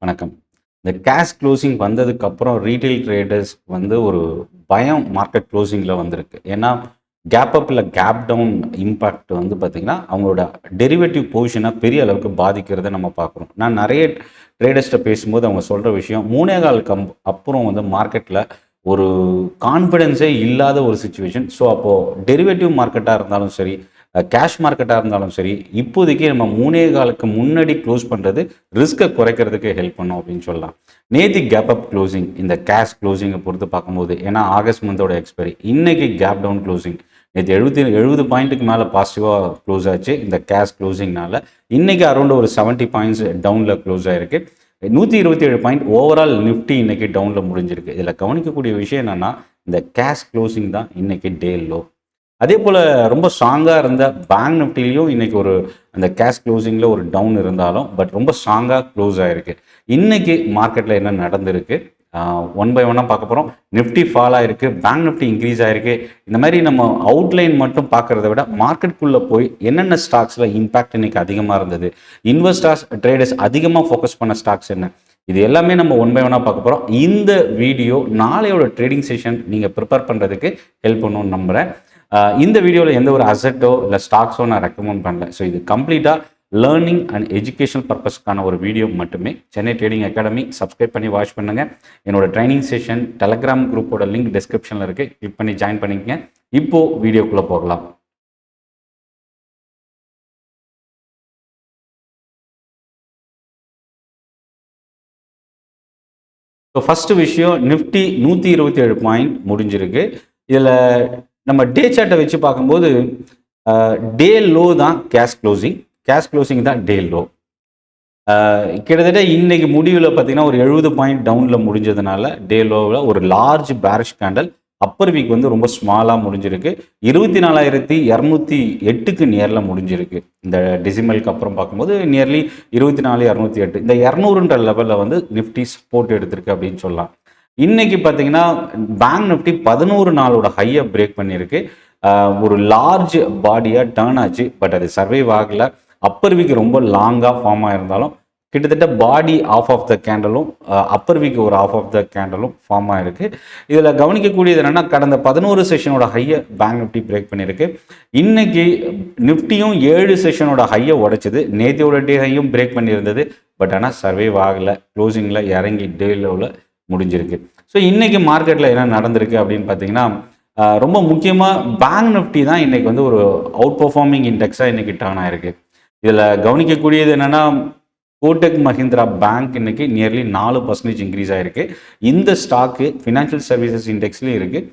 வணக்கம். இந்த cash closing வந்ததுக்கப்புறம் ரீட்டெயில் ட்ரேடர்ஸ் ஒரு பயம் மார்க்கெட் க்ளோசிங்கில் வந்திருக்கு. ஏன்னா கேப் அப் இல்லை கேப் டவுன் இம்பேக்ட் பார்த்தீங்கன்னா அவங்களோட டெரிவேட்டிவ் பொசிஷனை பெரிய அளவுக்கு பாதிக்கிறத நம்ம பார்க்குறோம். நான் நிறைய ட்ரேடர்ஸ்ட்டை பேசும்போது அவங்க சொல்கிற விஷயம் 3.25 அப்புறம் மார்க்கெட்டில் ஒரு கான்ஃபிடென்ஸே இல்லாத ஒரு சுச்சுவேஷன். ஸோ அப்போது டெரிவேட்டிவ் மார்க்கெட்டாக இருந்தாலும் சரி, கேஷ் மார்க்கெட்டாக இருந்தாலும் சரி, இப்போதைக்கு நம்ம 3.25க்கு முன்னாடி க்ளோஸ் பண்ணுறது ரிஸ்க்கை குறைக்கிறதுக்கு ஹெல்ப் பண்ணும் அப்படின்னு சொல்லலாம். நேற்று கேப் அப் க்ளோசிங் இந்த கேஷ் க்ளோசிங்கை பொறுத்து பார்க்கும்போது, ஏன்னா ஆகஸ்ட் மந்தோட எக்ஸ்பைரி, இன்னைக்கு கேப் டவுன் க்ளோசிங் நேற்று 70 பாயிண்ட்டுக்கு மேலே பாசிட்டிவாக க்ளோஸ் ஆச்சு. இந்த கேஷ் க்ளோசிங்னால இன்னைக்கு அரௌண்ட் ஒரு 70 பாயிண்ட்ஸ் டவுனில் க்ளோஸ் ஆயிருக்கு. 127 பாயிண்ட் ஓவரால் நிஃப்டி இன்னைக்கு டவுனில் முடிஞ்சிருக்கு. இதில் கவனிக்கக்கூடிய விஷயம் என்னன்னா, இந்த கேஷ் க்ளோசிங் தான் இன்னைக்கு டே லோ. அதே போல் ரொம்ப ஸ்ட்ராங்காக இருந்த பேங்க் நிஃப்டிலையும் இன்றைக்கி அந்த கேஷ் க்ளோசிங்கில் ஒரு டவுன் இருந்தாலும் ரொம்ப ஸ்ட்ராங்காக க்ளோஸ் ஆகிருக்கு. இன்றைக்கி மார்க்கெட்டில் என்ன நடந்திருக்கு ஒன் பை ஒன்னாக பார்க்க போகிறோம். நிஃப்டி ஃபால் ஆகிருக்கு, பேங்க் நிஃப்டி இன்க்ரீஸ் ஆகிருக்கு. இந்த மாதிரி நம்ம அவுட்லைன் மட்டும் பார்க்குறத விட மார்க்கெட்டுக்குள்ளே போய் என்னென்ன ஸ்டாக்ஸில் இம்பேக்ட் இன்றைக்கி அதிகமாக இருந்தது, இன்வெஸ்டர்ஸ் ட்ரேடர்ஸ் அதிகமாக ஃபோக்கஸ் பண்ண ஸ்டாக்ஸ் என்ன, இது எல்லாமே நம்ம ஒன் பை ஒன்னாக பார்க்க போகிறோம். இந்த வீடியோ நாளையோட ட்ரேடிங் செஷன் நீங்கள் ப்ரிப்பேர் பண்ணுறதுக்கு ஹெல்ப் பண்ணணும்னு நம்புகிறேன். இந்த வீடியோவில் எந்த ஒரு அசட்டோ இல்லை ஸ்டாக்ஸோ நான் ரெக்கமெண்ட் பண்ணல. ஸோ இது கம்ப்ளீட்டாக லேர்னிங் அண்ட் எஜுகேஷனல் பர்பஸ்க்கான ஒரு வீடியோ மட்டுமே. சென்னை ட்ரேடிங் அகாடமி சப்ஸ்கிரைப் பண்ணி வாட்ச் பண்ணுங்கள். என்னோட ட்ரைனிங் செஷன் டெலகிராம் குரூப்போட லிங்க் டிஸ்கிரிப்ஷனில் இருக்குது, கிளிக் பண்ணி ஜாயின் பண்ணிக்கங்க. இப்போது வீடியோக்குள்ளே போகலாம். ஸோ ஃபஸ்ட்டு விஷயம், நிஃப்டி 127 பாயிண்ட் முடிஞ்சிருக்கு. இதில் நம்ம டே சார்ட்டை வச்சு பார்க்கும்போது டே லோ தான் கேஷ் க்ளோசிங் தான் டே லோ. கிட்டத்தட்ட இன்னைக்கு முடிவில் பார்த்தீங்கன்னா ஒரு 70 பாயிண்ட் டவுனில் முடிஞ்சதுனால டே லோவில் ஒரு large bearish candle. Upper wick ரொம்ப ஸ்மாலாக முடிஞ்சிருக்கு. 24,208க்கு நியரில் முடிஞ்சிருக்கு. இந்த டெசிமலுக்கு அப்புறம் பார்க்கும்போது நியர்லி 24,208 இந்த 200ன்ற லெவலில் நிஃப்டி சப்போர்ட் எடுத்திருக்கு அப்படின்னு சொல்லலாம். இன்னைக்கு பார்த்தீங்கன்னா பேங்க் நிஃப்டி 11 நாளோட ஹையை பிரேக் பண்ணியிருக்கு. ஒரு லார்ஜ் பாடியாக டேர்ன் ஆச்சு, பட் அது சர்வைவ் ஆகலை. அப்பர் வீக் ரொம்ப லாங்காக ஃபார்ம் ஆகிருந்தாலும் கிட்டத்தட்ட பாடி ஆஃப் ஆஃப் த கேண்டலும் அப்பர் வீக் ஒரு ஆஃப் ஆஃப் த கேண்டலும் ஃபார்ம் ஆகிருக்கு. இதில் கவனிக்கக்கூடியது என்னென்னா, கடந்த 11 செஷனோட ஹையை பேங்க் நிஃப்டி பிரேக் பண்ணியிருக்கு. இன்னைக்கு நிஃப்டியும் 7 செஷனோட ஹையை உடைச்சிது. நேத்தியோட டே ஹையும் பிரேக் பண்ணியிருந்தது, பட் ஆனால் சர்வைவ் ஆகலை. க்ளோசிங்கில் இறங்கி டே லோவில் முடிஞ்சிருக்கு. ஸோ இன்றைக்கி மார்க்கெட்டில் என்ன நடந்திருக்கு அப்படின்னு பார்த்தீங்கன்னா, ரொம்ப முக்கியமாக பேங்க் நிஃப்டி தான் இன்றைக்கி ஒரு அவுட் பர்ஃபார்மிங் இண்டெக்ஸாக இன்றைக்கி டர்ன் ஆகிருக்கு. இதில் கவனிக்கக்கூடியது என்னென்னா, கோடக் மஹிந்திரா பேங்க் இன்றைக்கி நியர்லி 4% இன்க்ரீஸ் ஆகிருக்கு. இந்த ஸ்டாக்கு ஃபினான்ஷியல் சர்வீசஸ் இண்டெக்ஸ்லேயும் இருக்குது,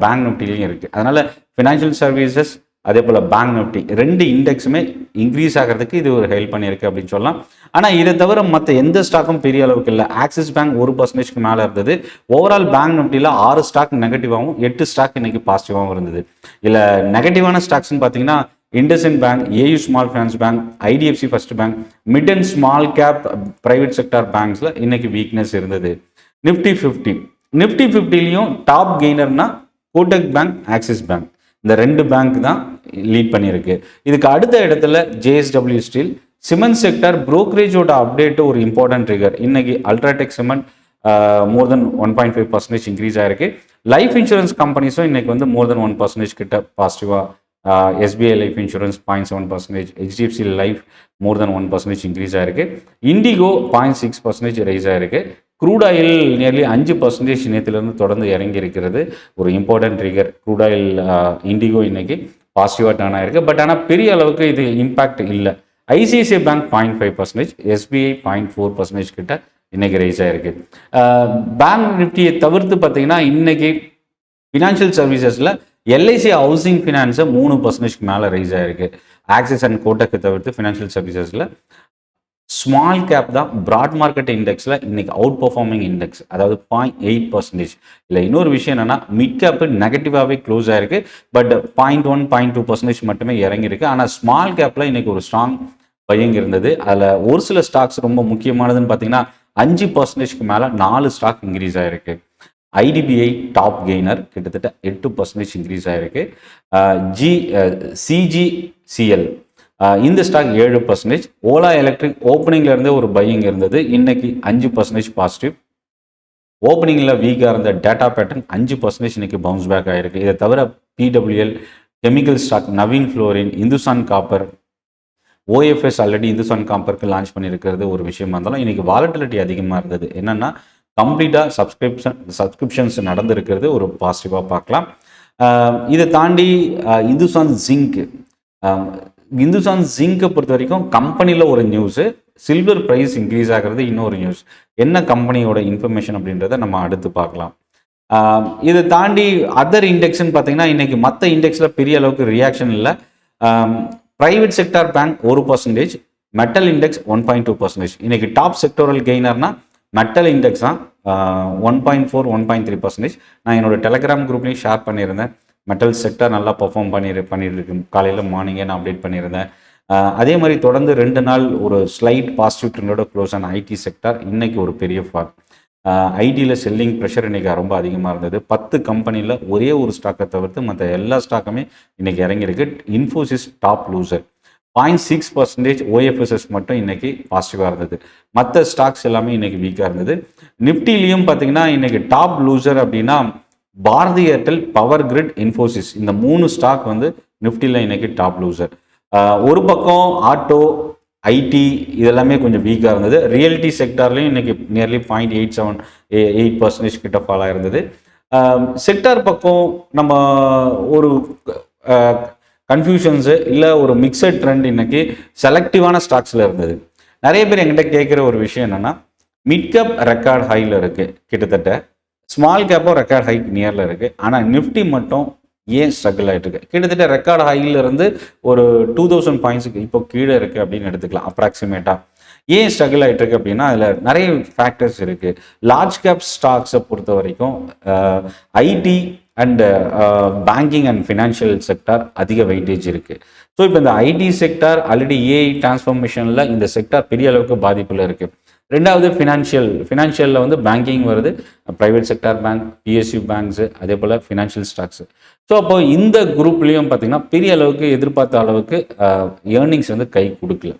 பேங்க் நிஃப்டிலையும் இருக்குது. அதனால் ஃபினான்ஷியல் சர்வீசஸ் அதே போல் பேங்க் நிஃப்டி 2 இண்டெக்ஸுமே இன்க்ரீஸ் ஆகிறதுக்கு இது ஒரு ஹெல்ப் பண்ணியிருக்கு அப்படின்னு சொல்லலாம். ஆனால் இதை தவிர மற்ற எந்த ஸ்டாக்கும் பெரிய அளவுக்கு இல்லை. ஆக்சிஸ் பேங்க் 1%க்கு மேலே இருந்தது. ஓவரால் பேங்க் நிஃப்டியில் 6 ஸ்டாக் நெகட்டிவாகவும் 8 ஸ்டாக் இன்னைக்கு பாசிட்டிவாகவும் இருந்தது. இல்லை நெகட்டிவான ஸ்டாக்ஸ்ன்னு பார்த்தீங்கன்னா, IndusInd bank, AU small finance bank, IDFC first bank, mid and small cap private sector பேங்க்ஸில் இன்னைக்கு வீக்னஸ் இருந்தது. நிஃப்டி 50லையும் டாப் கெய்னர்னா கோடக் பேங்க், ஆக்சிஸ் பேங்க், இந்த 2 பேங்க் தான் லீட் பண்ணியிருக்கு. இதுக்கு அடுத்த இடத்துல ஜேஎஸ்டபிள்யூ ஸ்டீல், சிமெண்ட் செக்டர் புரோக்கரேஜோட அப்டேட்டு ஒரு இம்பார்ட்டன்ட் ட்ரிகர். இன்னைக்கு UltraTech cement more than 1.5% increase ஆயிருக்கு. லைஃப் இன்சூரன்ஸ் கம்பெனிஸும் இன்னைக்கு மோர் தென் 1% கிட்ட பாசிட்டிவாக. SBI life insurance 0.7%, HDFC life more than 1% increase ஆயிருக்கு. இண்டிகோ 0.6% ரைஸ் ஆயிருக்கு. க்ரூட் ஆயில் நியர்லி 5% நேற்றுலேருந்து தொடர்ந்து இறங்கி இருக்கிறது, ஒரு important trigger. Crude oil IndiGo இன்னைக்கு பாசிட்டிவாக டர்ன் ஆயிருக்கு, பட் ஆனால் பெரிய அளவுக்கு இது இம்பாக்ட் இல்லை. ஐசிஐசிஐ பேங்க் 0.5%, எஸ்பிஐ 0.4% கிட்ட இன்னைக்கு ரைஸ் ஆயிருக்கு. பேங்க் நிஃப்டியை தவிர்த்து பார்த்தீங்கன்னா, இன்னைக்கு ஃபினான்ஷியல் சர்வீசஸில் எல்ஐசி ஹவுசிங் ஃபினான்ஸை 3%க்கு மேலே ரைஸ் ஆயிருக்கு. ஆக்சிஸ் அண்ட் கோட்டக்கை தவிர்த்து ஃபினான்ஷியல் சர்வீசஸில் ஸ்மால் கேப் தான் பிராட் மார்க்கெட் இண்டெக்ஸில் இன்னைக்கு அவுட் பர்ஃபார்மிங் இண்டெக்ஸ், அதாவது 0.8%. இல்லை இன்னொரு விஷயம் என்னன்னா, மிட் கேப்பு நெகட்டிவாகவே க்ளோஸ் ஆயிருக்கு, பட் 0.1, 0.2% மட்டுமே இறங்கியிருக்கு. ஆனால் ஸ்மால் கேப்பில் இன்னைக்கு ஒரு ஸ்ட்ராங் பையிங் இருந்தது. அதில் ஒரு சில ஸ்டாக்ஸ் ரொம்ப முக்கியமானதுன்னு பார்த்தீங்கன்னா, 5%க்கு மேலே 4 ஸ்டாக் இன்க்ரீஸ் ஆயிருக்கு. ஐடிபிஐ டாப் கெய்னர், கிட்டத்தட்ட 8% இன்க்ரீஸ் ஆயிருக்கு. சிஜிசிஎல் இந்த ஸ்டாக் 7%. ஓலா எலக்ட்ரிக் ஓப்பனிங்ல இருந்தே ஒரு பையிங் இருந்தது, இன்னைக்கு 5% பாசிட்டிவ். ஓப்பனிங்கில் வீக்காக இருந்த டேட்டா பேட்டர்ன் 5% இன்னைக்கு பவுன்ஸ் பேக் ஆயிருக்கு. இதை தவிர PWL, chemical stock, Navin Fluorine, Hindustan Copper, OFS already Hindustan காப்பருக்கு லான்ச் பண்ணியிருக்கிறது ஒரு விஷயமா இருந்தாலும் இன்னைக்கு வாலட்டிலிட்டி அதிகமாக இருந்தது. என்னன்னா கம்ப்ளீட்டாக சப்ஸ்கிரிப்ஷன்ஸ் நடந்திருக்கிறது ஒரு பாசிட்டிவாக பார்க்கலாம். இதை தாண்டி இந்துஸ்தான் ஜிங்கை பொறுத்த வரைக்கும் கம்பெனியில் ஒரு நியூஸு, சில்வர் ப்ரைஸ் இன்க்ரீஸ் ஆகிறது இன்னொரு நியூஸ். என்ன கம்பெனியோட இன்ஃபர்மேஷன் அப்படின்றத நம்ம அடுத்து பார்க்கலாம். இதை தாண்டி அதர் இண்டெக்ஸ்ன்னு பார்த்தீங்கன்னா இன்னைக்கு மற்ற இண்டெக்ஸில் பெரிய அளவுக்கு ரியாக்ஷன் இல்லை. Private sector bank 1%, metal index 1.2%. இன்னைக்கு டாப் செக்டோரல் கெய்னர்னா மெட்டல் இண்டெக்ஸ் தான் 1.4 1.3%. நான் என்னோட டெலகிராம் குரூப்லேயும் ஷேர் பண்ணியிருந்தேன். மெட்டல் செக்டர் நல்லா பர்ஃபார்ம் பண்ணிட்டு இருக்கு, காலையில் மார்னிங்கே நான் அப்டேட் பண்ணியிருந்தேன். அதே மாதிரி தொடர்ந்து 2 நாள் ஒரு ஸ்லைட் பாசிட்டிவ் ட்ரெண்டோட க்ளோஸ் ஆன ஐடி செக்டார் இன்னைக்கு ஒரு பெரிய ஃபால். ஐடியில் செல்லிங் ப்ரெஷர் இன்றைக்கி ரொம்ப அதிகமாக இருந்தது. 10 கம்பெனியில் ஒரே ஒரு ஸ்டாக்கை தவிர்த்து மற்ற எல்லா ஸ்டாக்குமே இன்றைக்கி இறங்கியிருக்கு. Infosys top loser, 0.6%. ஓஎஃப்எஸ்எஸ் மட்டும் இன்றைக்கி பாசிட்டிவாக இருந்தது. மற்ற ஸ்டாக்ஸ் எல்லாமே இன்றைக்கி வீக்காக இருந்தது. நிஃப்டிலையும் பார்த்தீங்கன்னா இன்றைக்கி டாப் லூசர் அப்படின்னா பாரதி ஏர்டெல், பவர் கிரிட், இன்ஃபோசிஸ், இந்த 3 ஸ்டாக் வந்து நிஃப்டியில் இன்றைக்கி டாப் லூசர். ஒரு பக்கம் ஆட்டோ, ஐடி இதெல்லாமே கொஞ்சம் வீக்காக இருந்தது. ரியல்டி செக்டார்லையும் இன்றைக்கி நியர்லி 0.8% கிட்ட ஃபாலாக இருந்தது. செக்டார் பக்கம் நம்ம ஒரு கன்ஃபியூஷன்ஸு இல்லை ஒரு மிக்சட் ட்ரெண்ட் இன்னைக்கு செலக்டிவான ஸ்டாக்ஸில் இருந்தது. நிறைய பேர் என்கிட்ட கேட்குற ஒரு விஷயம் என்னென்னா, மிட் கேப் ரெக்கார்ட் ஹையில் இருக்குது கிட்டத்தட்ட, ஸ்மால் கேப்பும் ரெக்கார்ட் ஹைக் நியரில் இருக்குது. ஆனால் நிஃப்டி மட்டும் ஏன் ஸ்ட்ரகிள் ஆகிட்டு இருக்கு? கிட்டத்தட்ட ரெக்கார்ட் ஹையிலிருந்து ஒரு 2000 பாயிண்ட்ஸுக்கு இப்போ கீழே இருக்குது அப்படின்னு எடுத்துக்கலாம் அப்ராக்சிமேட்டாக. ஏன் ஸ்ட்ரகிள் ஆகிட்டு இருக்கு அப்படின்னா அதில் நிறைய ஃபேக்டர்ஸ் இருக்குது. லார்ஜ் கேப் ஸ்டாக்ஸை பொறுத்த வரைக்கும் IT and banking and financial sector அதிக வெயிட்டேஜ் இருக்குது. ஸோ இப்போ இந்த ஐடி செக்டார் ஆல்ரெடி ஏஐ டிரான்ஸ்ஃபர்மேஷனில் இந்த செக்டார் பெரிய அளவுக்கு பாதிப்பில் இருக்குது. ரெண்டாவது ஃபினான்ஷியலில் வந்து பேங்கிங் வருது, private sector bank, PSU banks, அதே போல் ஃபினான்ஷியல் ஸ்டாக்ஸு. ஸோ அப்போ இந்த குரூப்லேயும் பார்த்திங்கன்னா பெரிய அளவுக்கு எதிர்பார்த்த அளவுக்கு ஏர்னிங்ஸ் வந்து கை கொடுக்கல.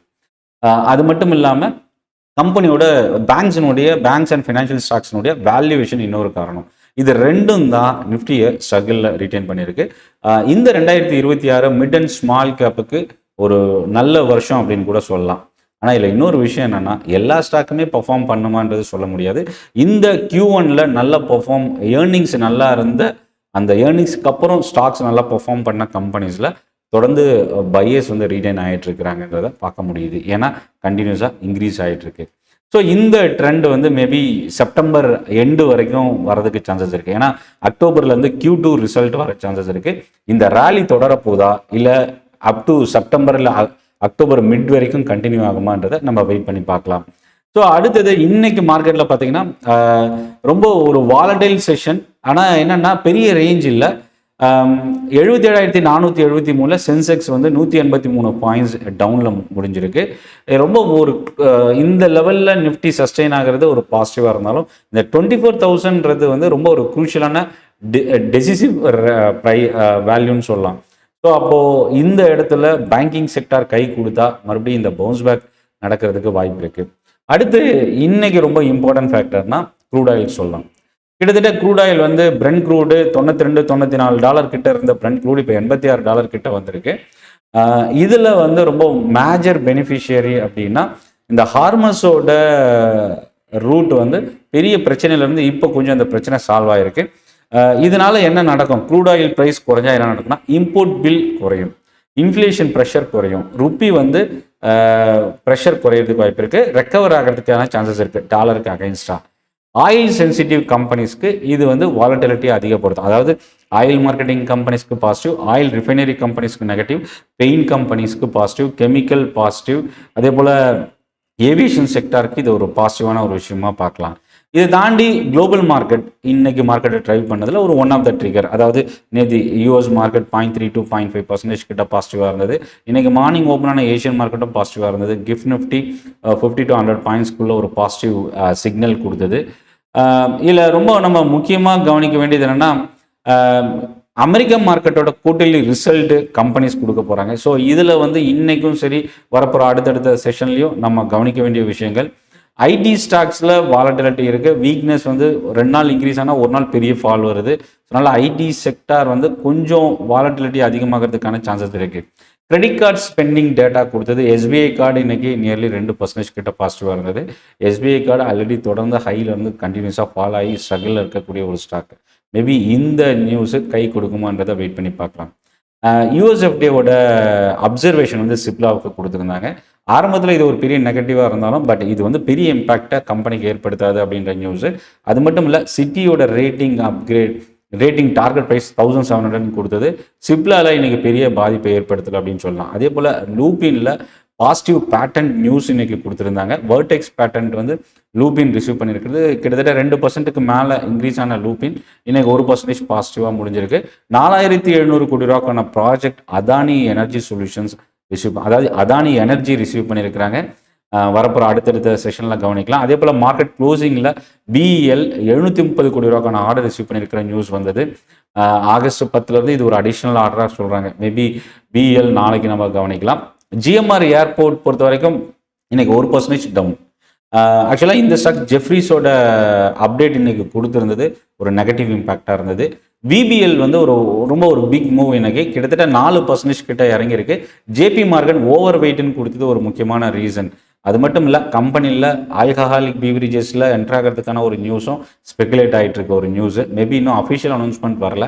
அது மட்டும் இல்லாமல் கம்பெனியோட பேங்க்ஸ் அண்ட் ஃபினான்ஷியல் ஸ்டாக்ஸினுடைய வேல்யூவேஷன் இன்னொரு காரணம். இது ரெண்டும் தான் நிஃப்டியை ஸ்ட்ரகிளில் ரிட்டைன் பண்ணியிருக்கு. இந்த 2026 மிட் அண்ட் ஸ்மால் கேப்புக்கு ஒரு நல்ல வருஷம் அப்படின்னு கூட சொல்லலாம். ஆனால் இதில் இன்னொரு விஷயம் என்னென்னா, எல்லா ஸ்டாக்குமே பர்ஃபார்ம் பண்ணுமான்றது சொல்ல முடியாது. இந்த Q1ல் நல்ல பர்ஃபார்ம், ஏர்னிங்ஸ் நல்லா இருந்த அந்த ஏர்னிங்ஸ்க்கு அப்புறம் ஸ்டாக்ஸ் நல்லா பர்ஃபார்ம் பண்ண கம்பெனிஸில் தொடர்ந்து பையர்ஸ் வந்து ரீடைன் ஆகிட்டு இருக்கிறாங்கன்றதை பார்க்க முடியுது. ஏன்னா கண்டினியூஸாக இன்க்ரீஸ் ஆகிட்டுருக்கு. ஸோ இந்த ட்ரெண்ட் வந்து மேபி செப்டம்பர் எண்டு வரைக்கும் வரதுக்கு சான்சஸ் இருக்குது. ஏன்னா அக்டோபர்லேருந்து Q2 ரிசல்ட் வர சான்சஸ் இருக்குது. இந்த ரேலி தொடரப்போதா இல்லை அப் டு செப்டம்பரில் அக்டோபர் மிட் வரைக்கும் கண்டினியூ ஆகுமான்றதை நம்ம வெயிட் பண்ணி பார்க்கலாம். ஸோ அடுத்தது இன்னைக்கு மார்க்கெட்டில் பார்த்தீங்கன்னா ரொம்ப ஒரு வாலடைல் செஷன். ஆனால் என்னென்னா பெரிய ரேஞ்ச் இல்லை. 77,473 சென்செக்ஸ் வந்து 183 பாயிண்ட்ஸ் டவுனில் முடிஞ்சிருக்கு. ரொம்ப ஒரு இந்த லெவலில் நிஃப்டி சஸ்டெயின் ஆகிறது ஒரு பாசிட்டிவாக இருந்தாலும் இந்த 24,000ன்றது வந்து ரொம்ப ஒரு குரூஷியலான டெசிசிவ் வேல்யூன்னு சொல்லலாம். ஸோ அப்போது இந்த இடத்துல பேங்கிங் செக்டார் கை கொடுத்தா மறுபடியும் இந்த பவுன்ஸ் பேக் நடக்கிறதுக்கு வாய்ப்பு இருக்குது. அடுத்து இன்னைக்கு ரொம்ப இம்பார்ட்டன்ட் ஃபேக்டர்னா க்ரூட் ஆயில் சொல்லலாம். கிட்டத்தட்ட க்ரூட் ஆயில் வந்து பிரெண்ட் க்ரூடு $92-94 கிட்ட இருந்த பிரெண்ட் க்ரூடு இப்போ $86 கிட்ட வந்திருக்கு. இதில் வந்து ரொம்ப மேஜர் பெனிஃபிஷியரி அப்படின்னா இந்த ஹார்மஸோட ரூட் வந்து பெரிய பிரச்சனையிலேருந்து இப்போ கொஞ்சம் அந்த பிரச்சனை சால்வ் ஆகிருக்கு. இதனால என்ன நடக்கும்? க்ரூட் ஆயில் ப்ரைஸ் குறைஞ்சா என்ன நடக்கும்னா இம்போர்ட் பில் குறையும், இன்ஃப்ளேஷன் ப்ரெஷர் குறையும், ருப்பி வந்து ப்ரெஷர் குறையிறதுக்கு வாய்ப்பு இருக்குது, ரெக்கவர் ஆகிறதுக்கான சான்சஸ் இருக்குது டாலருக்கு அகைன்ஸ்டாக. ஆயில் சென்சிட்டிவ் கம்பெனிஸ்க்கு இது வந்து வாலட்டிலிட்டி அதிகப்படுத்தும். அதாவது ஆயில் மார்க்கெட்டிங் கம்பெனிஸ்க்கு பாசிட்டிவ், ஆயில் ரிஃபைனரி கம்பெனிஸ்க்கு நெகட்டிவ், பெயிண்ட் கம்பெனிஸ்க்கு பாசிட்டிவ், கெமிக்கல் பாசிட்டிவ், அதே போல் ஏவியேஷன் செக்டாருக்கு இது ஒரு பாசிட்டிவான ஒரு விஷயமா பார்க்கலாம். இதை தாண்டி குளோபல் மார்க்கெட் இன்னைக்கு மார்க்கெட்டை ட்ரைவ் பண்ணதில் ஒரு ஒன் ஆஃப் த ட்ரிகர். அதாவது நேற்று யூஎஸ் மார்க்கெட் 0.3 to 0.5% கிட்ட பாசிட்டிவாக இருந்தது. இன்னைக்கு மார்னிங் ஓப்பனான ஏஷியன் மார்க்கெட்டும் பாசிட்டிவாக இருந்தது. கிஃப்ட் நிஃப்டி 50 to 100 பாயிண்ட்ஸ்க்குள்ள ஒரு பாசிட்டிவ் சிக்னல் கொடுத்தது. இதில் ரொம்ப நம்ம முக்கியமாக கவனிக்க வேண்டியது என்னென்னா, அமெரிக்கா மார்க்கெட்டோட குவார்ட்டர்லி ரிசல்ட் கம்பெனிஸ் கொடுக்க போகிறாங்க. ஸோ இதில் வந்து இன்றைக்கும் சரி வரப்போகிற அடுத்தடுத்த செஷன்லையும் நம்ம கவனிக்க வேண்டிய விஷயங்கள். ஐடி ஸ்டாக்ஸில் வாலட்டிலிட்டி இருக்குது. வீக்னஸ் வந்து 2 நாள் இன்க்ரீஸ் ஆனால் ஒரு நாள் பெரிய ஃபால் வருது. அதனால் ஐடி செக்டார் வந்து கொஞ்சம் வாலட்டிலிட்டி அதிகமாகிறதுக்கான சான்சஸ் இருக்குது. கிரெடிட் கார்டு ஸ்பெண்டிங் டேட்டா கொடுத்தது. எஸ்பிஐ கார்டு இன்னைக்கு நியர்லி 2% கிட்ட பாசிட்டிவாக இருந்தது. எஸ்பிஐ கார்டு ஆல்ரெடி தொடர்ந்து ஹையில் இருந்து கண்டினியூஸாக ஃபால் ஆகி ஸ்ட்ரகிளில் இருக்கக்கூடிய ஒரு ஸ்டாக். மேபி இந்த நியூஸு கை கொடுக்குமான்றதை வெயிட் பண்ணி பார்க்கலாம். யூஎஸ்எஃப்டியோட அப்சர்வேஷன் வந்து சிப்லாவுக்கு கொடுத்துருந்தாங்க. ஆரம்பத்தில் இது ஒரு பெரிய நெகட்டிவாக இருந்தாலும் பட் இது வந்து பெரிய இம்பேக்டை கம்பெனிக்கு ஏற்படுத்தாது அப்படின்ற நியூஸு. அது மட்டும் இல்லை, சிட்டியோட ரேட்டிங் டார்கெட் ப்ரைஸ் 1700 கொடுத்தது. சிப்லால இன்னைக்கு பெரிய பாதிப்பை ஏற்படுத்தலை அப்படின்னு சொல்லலாம். அதே போல் லூபின்ல பாசிட்டிவ் பேட்டன்ட் நியூஸ் இன்னைக்கு கொடுத்துருந்தாங்க. வெர்டெக்ஸ் பேட்டன்ட் வந்து லூபின் ரிசீவ் பண்ணியிருக்கிறது. கிட்டத்தட்ட 2% மேலே இன்க்ரீஸ் ஆன லூபின் இன்னைக்கு 1% பாசிட்டிவாக முடிஞ்சிருக்கு. 4700 கோடி ரூபாய்க்கான project Adani energy solutions Adani energy receive பண்ணியிருக்கிறாங்க. வரப்போகிற அடுத்தடுத்த செஷனில் கவனிக்கலாம். அதே போல் மார்க்கெட் க்ளோசிங்கில் பிஇஎல் 730 கோடி ரூபாய்க்கான ஆர்டர் ரிசீவ் பண்ணியிருக்கிற நியூஸ் வந்தது. ஆகஸ்ட் 10 இது ஒரு அடிஷ்னல் ஆர்டராக சொல்கிறாங்க. மேபி பிஇஎல் நாளைக்கு நம்ம கவனிக்கலாம். ஜிஎம்ஆர் ஏர்போர்ட் பொறுத்த வரைக்கும் இன்னைக்கு 1% டவுன். ஆக்சுவலாக இந்த ஸ்டாக் ஜெஃப்ரீஸோட அப்டேட் இன்னைக்கு கொடுத்துருந்தது, ஒரு நெகட்டிவ் இம்பேக்டாக இருந்தது. விபிஎல் வந்து ஒரு பிக் மூவ் இன்னைக்கு கிட்டத்தட்ட 4% கிட்ட இறங்கியிருக்கு. ஜேபி மார்கன் ஓவர் வெயிட்னு கொடுத்தது ஒரு முக்கியமான ரீசன். அது மட்டும் இல்லை, கம்பெனியில் ஆல்கஹாலிக் பீவரேஜஸில் என்ட்ராகிறதுக்கான ஒரு நியூஸும் ஸ்பெகுலேட் ஆகிட்டு இருக்க ஒரு நியூஸு. மேபி இன்னும் அஃபிஷியல் அனௌன்ஸ்மெண்ட் வரல.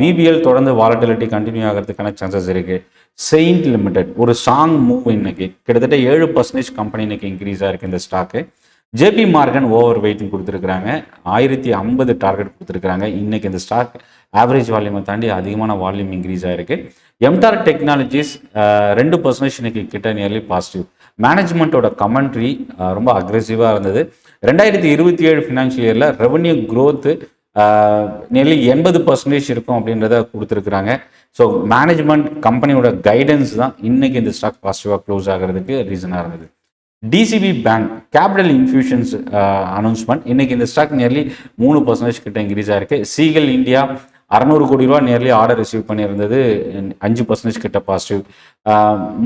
விபிஎல் தொடர்ந்து வாலட்டிலிட்டி கண்டினியூ ஆகிறதுக்கான சான்சஸ் இருக்குது. செயின்ட் லிமிடெட் ஒரு ஸ்ட்ராங் மூவ் இன்னைக்கு கிட்டத்தட்ட 7% கம்பெனி இன்னைக்கு இன்க்ரீஸ் ஆயிருக்கு இந்த ஸ்டாக்கு. ஜேபி மார்கன் ஓவர் வெயிட்னு கொடுத்துருக்குறாங்க. 1050 டார்கெட் கொடுத்துருக்குறாங்க. இன்னைக்கு இந்த ஸ்டாக் ஆவரேஜ் வால்யூமை தாண்டி அதிகமான வால்யூம் இன்க்ரீஸ் ஆயிருக்கு. எம்டார் டெக்னாலஜிஸ் 2% இன்னைக்கு கிட்ட நியர்லி பாசிட்டிவ். மேனேஜ்மெண்ட்டோட கமெண்ட்ரி ரொம்ப அக்ரெசிவாக இருந்தது. 2027 ஃபினான்ஷியல் இயரில் ரெவன்யூ க்ரோத்து நியர்லி 80% இருக்கும் அப்படின்றத கொடுத்துருக்குறாங்க. ஸோ மேனேஜ்மெண்ட் கம்பெனியோட கைடன்ஸ் தான் இன்னைக்கு இந்த ஸ்டாக் பாசிட்டிவாக க்ளோஸ் ஆகிறதுக்கு ரீசனாக இருந்தது. DCB bank capital infusions announcement இன்னைக்கு இந்த ஸ்டாக் நியர்லி 3% கிட்ட இன்க்ரீஸ் ஆயிருக்கு. சீகல் இந்தியா 600 கோடி ரூபா நியர்லி ஆர்டர் ரிசீவ் பண்ணியிருந்தது, 5% கிட்ட positive.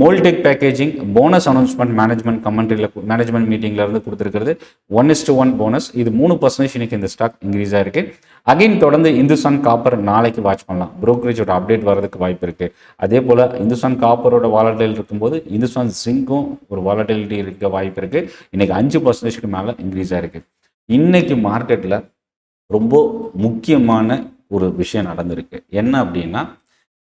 Moldtek packaging bonus announcement management மீட்டிங்ல இருந்து கொடுத்துருக்கிறது 1:1 போனஸ். இது 3% இன்னைக்கு இந்த ஸ்டாக் இன்க்ரீஸ் ஆயிருக்கு. அகைன் தொடர்ந்து இந்துஸ்தான் காப்பர் நாளைக்கு வாட்ச் பண்ணலாம். புரோக்கரேஜோட அப்டேட் வர்றதுக்கு வாய்ப்பு இருக்கு. அதே போல இந்துஸ்தான் காப்பரோட வாலட்டில் இருக்கும்போது இந்துஸ்தான் ஜிங்க்கும் ஒரு வாலட்டிலிட்டி இருக்க வாய்ப்பு இருக்கு. இன்னைக்கு 5%க்கு மேலே இன்க்ரீஸ் ஆயிருக்கு. இன்னைக்கு மார்க்கெட்டில் ரொம்ப முக்கியமான ஒரு விஷயம் நடந்திருக்கு. என்ன அப்படின்னா,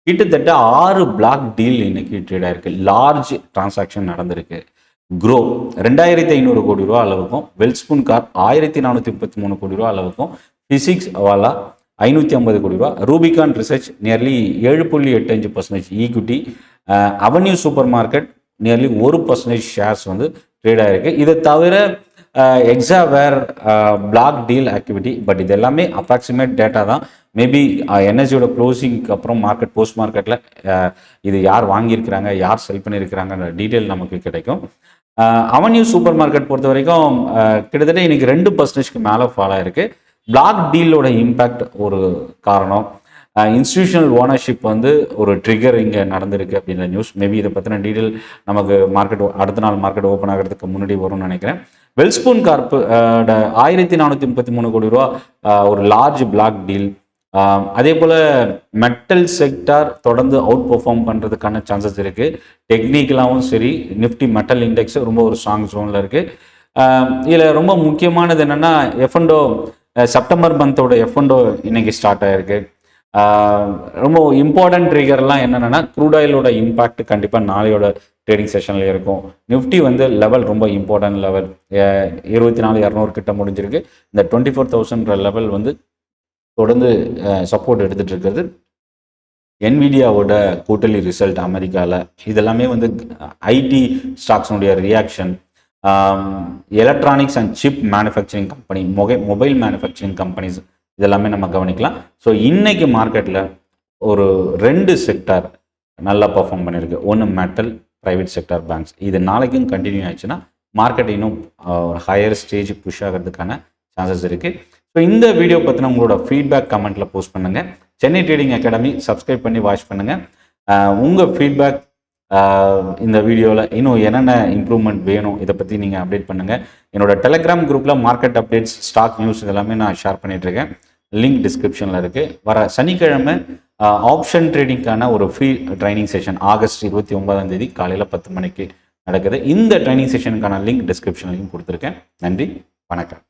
கிட்டத்தட்ட 6 பிளாக் டீல் இன்னைக்கு ட்ரேட் ஆயிருக்கு. லார்ஜ் டிரான்சாக்ஷன் நடந்திருக்கு. க்ரோ 2500 கோடி ரூபா அளவுக்கும், வெல்ஸ்பூன் கார்ப் 1433 கோடி ரூபா அளவுக்கும், பிசிக்ஸ் வாலா 550 கோடி ரூபா, Rubicon research nearly 7.85% equity, avenue super market nearly 1% shares வந்து ட்ரேட் ஆயிருக்கு. இதை தவிர எக்ஸாவேர் பிளாக் டீல் ஆக்டிவிட்டி, பட் இது எல்லாமே அப்ராக்சிமேட் டேட்டா தான். மேபி என்எஸ்சியோட க்ளோசிங்க்கு அப்புறம் போஸ்ட் மார்க்கெட்டில் இது யார் வாங்கியிருக்கிறாங்க, யார் செல் பண்ணியிருக்கிறாங்கன்ற டீட்டெயில் நமக்கு கிடைக்கும். அவென்யூ சூப்பர் மார்க்கெட் பொறுத்த வரைக்கும் கிட்டத்தட்ட இன்னைக்கு 2%க்கு மேலே ஃபாலோ ஆயிருக்கு. பிளாக் டீலோட இம்பேக்ட் ஒரு காரணம். இன்ஸ்டிடியூஷனல் ஓனர்ஷிப் வந்து ஒரு ட்ரிகர் இங்கே நடந்திருக்கு அப்படின்ற நியூஸ். மேபி இதை பற்றின டீட்டெயில் நமக்கு அடுத்த நாள் மார்க்கெட் ஓப்பன் ஆகிறதுக்கு முன்னாடி வரும்னு நினைக்கிறேன். வெல்ஸ்பூன் கார்ப் 1433 கோடி ரூபா ஒரு லார்ஜ் பிளாக் டீல். அதே போல் மெட்டல் செக்டார் தொடர்ந்து அவுட் பெர்ஃபார்ம் பண்ணுறதுக்கான சான்சஸ் இருக்குது. டெக்னிக்கலாகவும் சரி, நிஃப்டி மெட்டல் இண்டெக்ஸ் ரொம்ப ஒரு ஸ்ட்ராங் ஜோனில் இருக்குது. இதில் ரொம்ப முக்கியமானது என்னென்னா, எஃப்என்டோ செப்டம்பர் மந்தோட எஃப்என்டோ இன்னைக்கு ஸ்டார்ட் ஆகிருக்கு. ரொம்ப இம்பார்ட்டன்ட் ட்ரிகர்லாம் என்னென்னா, க்ரூட் ஆயிலோட இம்பாக்ட் கண்டிப்பாக நாளையோட ட்ரேடிங் செஷனில் இருக்கும். நிஃப்டி வந்து லெவல் ரொம்ப இம்பார்ட்டன்ட் லெவல் 24,200 கிட்ட முடிஞ்சிருக்கு. இந்த 24,000 லெவல் வந்து தொடர்ந்து சப்போர்ட் எடுத்துகிட்டு இருக்கிறது. என்விடியாவோட குவார்ட்டர்லி ரிசல்ட் அமெரிக்காவில், இதெல்லாமே வந்து ஐடி ஸ்டாக்ஸுடைய reaction, electronics and chip manufacturing company, mobile manufacturing கம்பெனிஸ், இதெல்லாமே நம்ம கவனிக்கலாம். ஸோ இன்னைக்கு மார்க்கெட்டில் ஒரு 2 செக்டார் நல்லா பர்ஃபார்ம் பண்ணியிருக்கு. ஒன்று மெட்டல், ப்ரைவேட் செக்டார் பேங்க்ஸ். இது நாளைக்கும் கண்டினியூ ஆயிடுச்சுன்னா மார்க்கெட் இன்னும் ஹையர் ஸ்டேஜ் புஷ் ஆகிறதுக்கான சான்சஸ் இருக்குது. ஸோ இந்த வீடியோ பற்றின உங்களோட ஃபீட்பேக் கமெண்ட்டில் போஸ்ட் பண்ணுங்கள். சென்னை ட்ரேடிங் அகாடமி சப்ஸ்கிரைப் பண்ணி வாட்ச் பண்ணுங்கள். உங்கள் ஃபீட்பேக் இந்த வீடியோவில் இன்னும் என்னென்ன இம்ப்ரூவ்மெண்ட் வேணும் இதை பற்றி நீங்கள் அப்டேட் பண்ணுங்கள். என்னோட டெலிகிராம் குரூப்பில் மார்க்கெட் அப்டேட்ஸ், ஸ்டாக் நியூஸ் இதெல்லாமே நான் ஷேர் பண்ணிகிட்ருக்கேன். லிங்க் டிஸ்கிரிப்ஷனில் இருக்குது. வர சனிக்கிழமை ஆப்ஷன் ட்ரேடிங்க்கான ஒரு ஃப்ரீ ட்ரைனிங் செஷன் ஆகஸ்ட் 29 காலையில் 10 மணிக்கு நடக்குது. இந்த ட்ரைனிங் செஷனுக்கான லிங்க் டிஸ்கிரிப்ஷன்லையும் கொடுத்துருக்கேன். நன்றி, வணக்கம்.